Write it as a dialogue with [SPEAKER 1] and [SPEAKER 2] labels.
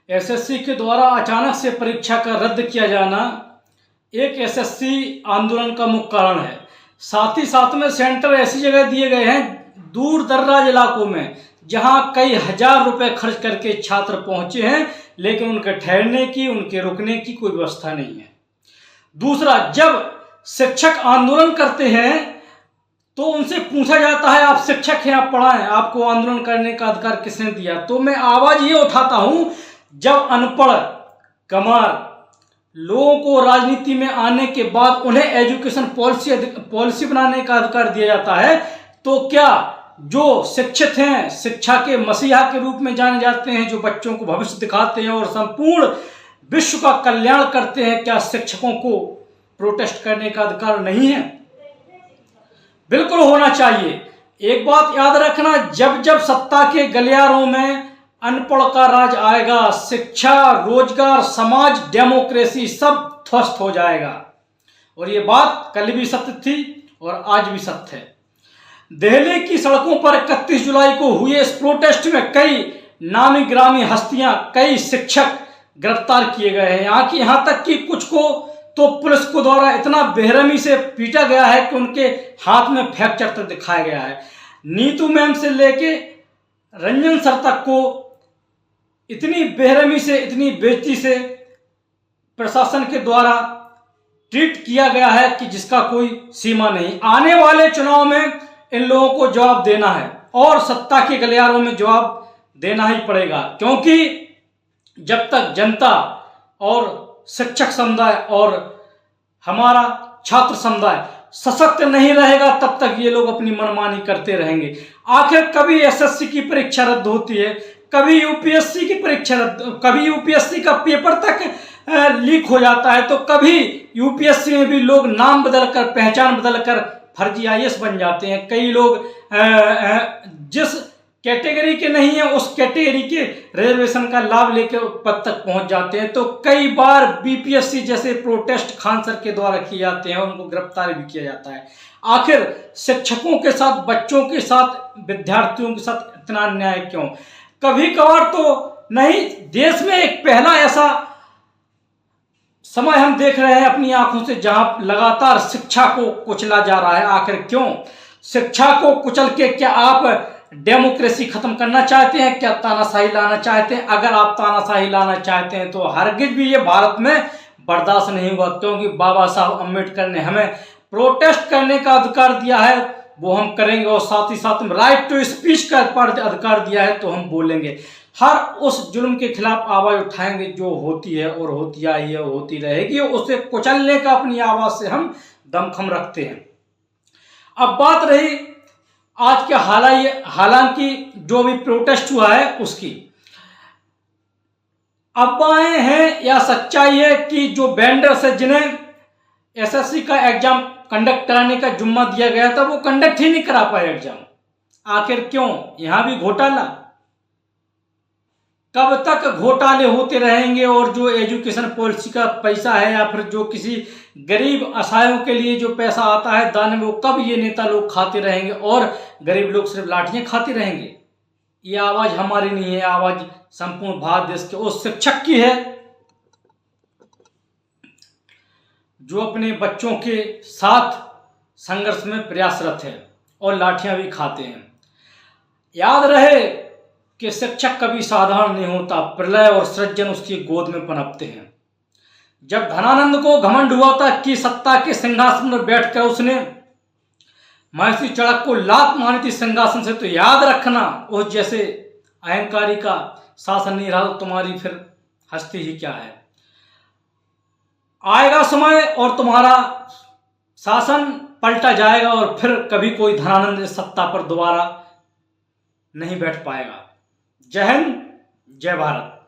[SPEAKER 1] SSC के द्वारा अचानक से परीक्षा का रद्द किया जाना एक एसएससी आंदोलन का मुख्य कारण है। साथ ही साथ में सेंटर ऐसी जगह दिए गए हैं दूर दर्राज इलाकों में जहां कई हजार रुपए खर्च करके छात्र पहुंचे हैं, लेकिन उनके ठहरने की, उनके रुकने की कोई व्यवस्था नहीं है। दूसरा, जब शिक्षक आंदोलन करते हैं तो उनसे पूछा जाता है आप शिक्षक हैं, आप पढ़ाएं, आपको आंदोलन करने का अधिकार किसने दिया? तो मैं आवाज ये उठाता हूं, जब अनपढ़ गंवार लोगों को राजनीति में आने के बाद उन्हें एजुकेशन पॉलिसी बनाने का अधिकार दिया जाता है, तो क्या जो शिक्षित हैं, शिक्षा के मसीहा के रूप में जाने जाते हैं, जो बच्चों को भविष्य दिखाते हैं और संपूर्ण विश्व का कल्याण करते हैं, क्या शिक्षकों को प्रोटेस्ट करने का अधिकार नहीं है? बिल्कुल होना चाहिए। एक बात याद रखना, जब जब सत्ता के गलियारों में अनपढ़ का राज आएगा, शिक्षा, रोजगार, समाज, डेमोक्रेसी सब ध्वस्त हो जाएगा। और ये बात कल भी सत्य थी और आज भी सत्य है। दिल्ली की सड़कों पर 31 जुलाई को हुए इस प्रोटेस्ट में कई नामी ग्रामी हस्तियां, कई शिक्षक गिरफ्तार किए गए हैं। यहाँ तक कि कुछ को तो पुलिस को द्वारा इतना बेरहमी से पीटा गया है कि उनके हाथ में फ्रैक्चर तक दिखाया गया है। नीतू मैम से लेके रंजन सर तक को इतनी बेरहमी से, इतनी बेइज्जती से प्रशासन के द्वारा ट्रीट किया गया है कि जिसका कोई सीमा नहीं। आने वाले चुनाव में इन लोगों को जवाब देना है और सत्ता के गलियारों में जवाब देना ही पड़ेगा, क्योंकि जब तक जनता और शिक्षक समुदाय और हमारा छात्र समुदाय सशक्त नहीं रहेगा, तब तक ये लोग अपनी मनमानी करते रहेंगे। आखिर कभी एसएससी की परीक्षा रद्द होती है, कभी यूपीएससी की परीक्षा रद्द, कभी यूपीएससी का पेपर तक लीक हो जाता है, तो कभी यूपीएससी में भी लोग नाम बदलकर, पहचान बदलकर फर्जी आईएएस बन जाते हैं। कई लोग जिस कैटेगरी के नहीं है उस कैटेगरी के रिजर्वेशन का लाभ लेकर पद तक पहुंच जाते हैं। तो कई बार बीपीएससी जैसे प्रोटेस्ट खान सर के द्वारा किए जाते हैं और उनको गिरफ्तार भी किया जाता है। आखिर शिक्षकों के साथ, बच्चों के साथ, विद्यार्थियों के साथ इतना अन्याय क्यों? कभी कभार तो नहीं, देश में एक पहला ऐसा समय हम देख रहे हैं अपनी आंखों से जहां लगातार शिक्षा को कुचला जा रहा है। आखिर क्यों? शिक्षा को कुचल के क्या आप डेमोक्रेसी खत्म करना चाहते हैं? क्या तानाशाही लाना चाहते हैं? अगर आप तानाशाही लाना चाहते हैं तो हरगिज भी ये भारत में बर्दाश्त नहीं होगा, क्योंकि बाबा साहब अम्बेडकर ने हमें प्रोटेस्ट करने का अधिकार दिया है, वो हम करेंगे। और साथ ही साथ में राइट टू स्पीच का अधिकार दिया है, तो हम बोलेंगे। हर उस जुल्म के खिलाफ आवाज उठाएंगे जो होती है और होती आई है और होती रहेगी। उसे कुचलने का अपनी आवाज से हम दमखम रखते हैं। अब बात रही आज के हालांकि जो भी प्रोटेस्ट हुआ है उसकी, अफवाहें हैं या सच्चाई है कि जो वेंडर्स है, जिन्हें एसएससी का एग्जाम कंडक्ट कराने का जुम्मा दिया गया था, वो कंडक्ट ही नहीं करा पाए एग्जाम। आखिर क्यों? यहां भी घोटाला। कब तक घोटाले होते रहेंगे? और जो एजुकेशन पॉलिसी का पैसा है या फिर जो किसी गरीब असहायों के लिए जो पैसा आता है दान में, वो कब ये नेता लोग खाते रहेंगे और गरीब लोग सिर्फ लाठियां खाते रहेंगे? ये आवाज हमारी नहीं है, आवाज संपूर्ण भारत देश के उस शिक्षक की है जो अपने बच्चों के साथ संघर्ष में प्रयासरत है और लाठियां भी खाते हैं। याद रहे कि शिक्षक कभी साधारण नहीं होता, प्रलय और सृजन उसकी गोद में पनपते हैं। जब धनानंद को घमंड हुआ था कि सत्ता के सिंहासन पर बैठकर उसने महर्षि चड़क को लात मारी थी सिंहासन से, तो याद रखना उस जैसे अहंकारी का शासन नहीं रहा तो तुम्हारी फिर हस्ती ही क्या है। आएगा समय और तुम्हारा शासन पलटा जाएगा और फिर कभी कोई धनानंद इस सत्ता पर दोबारा नहीं बैठ पाएगा। जय हिंद, जय भारत।